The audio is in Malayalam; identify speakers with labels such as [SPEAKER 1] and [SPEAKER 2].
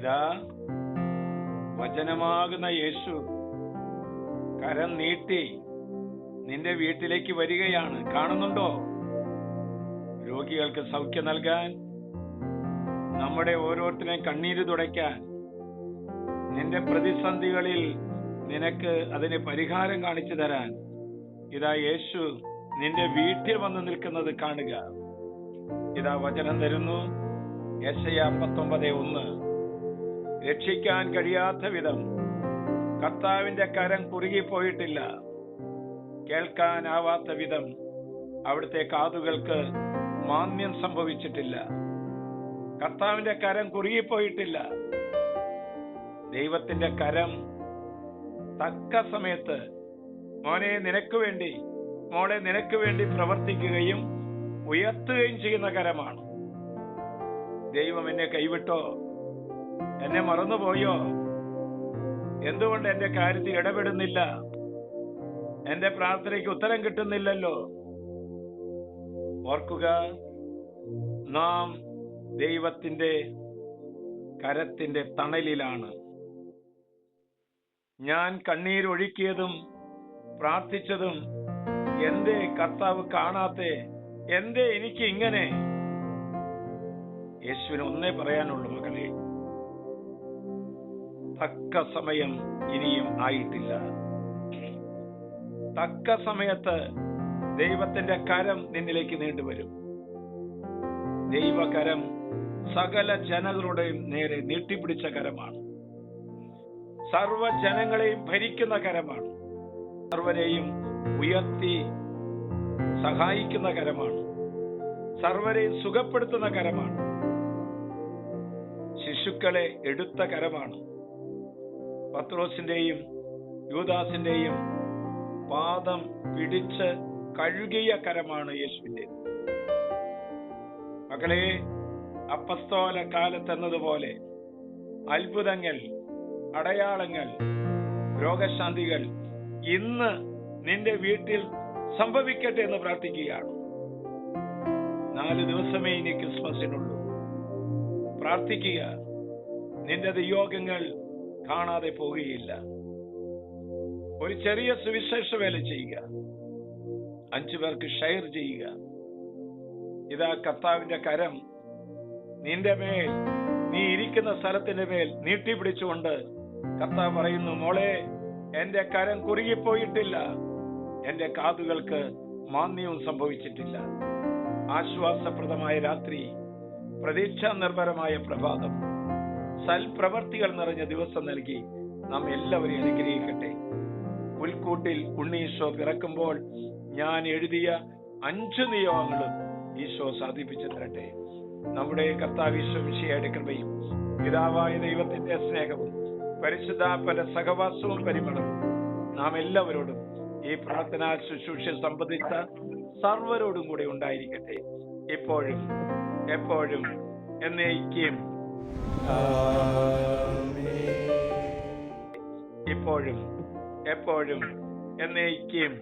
[SPEAKER 1] ഇതാ വചനമാകുന്ന യേശു കരം നീട്ടി നിന്റെ വീട്ടിലേക്ക് വരികയാണ്. കാണുന്നുണ്ടോ? രോഗികൾക്ക് സൗഖ്യം നൽകാൻ, നമ്മുടെ ഓരോരുത്തരെയും കണ്ണീര് തുടയ്ക്കാൻ, നിന്റെ പ്രതിസന്ധികളിൽ നിനക്ക് അതിന് പരിഹാരം കാണിച്ചു തരാൻ ഇതാ യേശു നിന്റെ വീട്ടിൽ വന്ന് നിൽക്കുന്നത് കാണുക. ഇതാ വചനം തരുന്നു. യെശയ്യാ 19:1. രക്ഷിക്കാൻ കഴിയാത്ത വിധം കർത്താവിന്റെ കരം കുറുകിപ്പോയിട്ടില്ല. കേൾക്കാനാവാത്ത വിധം അവിടുത്തെ കാതുകൾക്ക് മാന്ദ്യം സംഭവിച്ചിട്ടില്ല. കർത്താവിന്റെ കരം കുറുകിപ്പോയിട്ടില്ല. ദൈവത്തിന്റെ കരം തക്ക സമയത്ത് മോനെ നിനക്ക് വേണ്ടി, മോളെ നിനക്ക് വേണ്ടി പ്രവർത്തിക്കുകയും ഉയർത്തുകയും ചെയ്യുന്ന കരമാണ്. ദൈവം എന്നെ കൈവിട്ടോ? എന്നെ മറന്നുപോയോ? എന്തുകൊണ്ട് എന്റെ കാര്യത്തിൽ ഇടപെടുന്നില്ല? എന്റെ പ്രാർത്ഥനയ്ക്ക് ഉത്തരം കിട്ടുന്നില്ലല്ലോ. ഓർക്കുക, നാം ദൈവത്തിന്റെ കരത്തിന്റെ തണലിലാണ്. ഞാൻ കണ്ണീരൊഴുക്കിയതും പ്രാർത്ഥിച്ചതും എന്തേ കർത്താവ് കാണാത്തെ? എന്തേ എനിക്ക് ഇങ്ങനെ? യേശുവിന് ഒന്നേ പറയാനുള്ളൂ, മകളെ, തക്ക സമയം ഇനിയും ആയിട്ടില്ല. തക്ക സമയത്ത് ദൈവത്തിന്റെ കരം നിന്നിലേക്ക് നീണ്ടുവരും. ദൈവകരം സകല ജനങ്ങളുടെയും നേരെ നീട്ടിപ്പിടിച്ച കരമാണ്. സർവ്വജനങ്ങളെയും ഭരിക്കുന്ന കരമാണ്. സർവരെയും ഉയർത്തി സഹായിക്കുന്ന കരമാണ്. സർവരെയും സുഖപ്പെടുത്തുന്ന കരമാണ്. ശിശുക്കളെ എടുത്ത കരമാണ്. പത്രോസിന്റെയും യൂദാസിന്റെയും പാദം പിടിച്ച് കഴുകിയ കരമാണ് യേശുവിന്റെ. മക്കളെ, അപ്പസ്തോല കാലത്തെന്നതുപോലെ അത്ഭുതങ്ങൾ, അടയാളങ്ങൾ, രോഗശാന്തികൾ ഇന്ന് നിന്റെ വീട്ടിൽ സംഭവിക്കട്ടെ എന്ന് പ്രാർത്ഥിക്കുകയാണ്. 4 ദിവസമേ ഇനി ക്രിസ്മസിനുള്ളൂ. പ്രാർത്ഥിക്കുക. നിന്റെ നിയോഗങ്ങൾ കാണാതെ പോവുകയില്ല. ഒരു ചെറിയ സുവിശേഷ വേല ചെയ്യുക. 5 പേർക്ക് ഷെയർ ചെയ്യുക. ഇതാ കർത്താവിന്റെ കരം നിന്റെ മേൽ, നീ ഇരിക്കുന്ന സ്ഥലത്തിന്റെ മേൽ നീട്ടിപ്പിടിച്ചുകൊണ്ട് കർത്താവ് പറയുന്നു, മോളെ, എന്റെ കരം കുറുകിപ്പോയിട്ടില്ല. എന്റെ കാതുകൾക്ക് മാന്ദ്യവും സംഭവിച്ചിട്ടില്ല. ആശ്വാസപ്രദമായ രാത്രി, പ്രതീക്ഷാ നിർഭരമായ പ്രഭാതം, സൽപ്രവർത്തികൾ നിറഞ്ഞ ദിവസം നൽകി നാം എല്ലാവരെയും അനുഗ്രഹിക്കട്ടെ. പുൽക്കൂട്ടിൽ ഉണ്ണീശോ പിറക്കുമ്പോൾ ഞാൻ എഴുതിയ 5 നിയോഗങ്ങളും ഈശോ സാധിപ്പിച്ചു തരട്ടെ. നമ്മുടെ കർത്താവ് ഈശോ മിശിഹായുടെ കൃപയും പിതാവായ ദൈവത്തിന്റെ സ്നേഹവും പരിശുദ്ധാത്മാവിന്റെ സഹവാസവും പരിമളവും നാം എല്ലാവരോടും ഈ പ്രാർത്ഥനാ ശുശ്രൂഷ സംബന്ധിച്ച സർവരോടും കൂടെ ഉണ്ടായിരിക്കട്ടെ, ഇപ്പോഴും എപ്പോഴും എന്നേക്കും. ഇപ്പോഴും എപ്പോഴും എന്നേക്കും.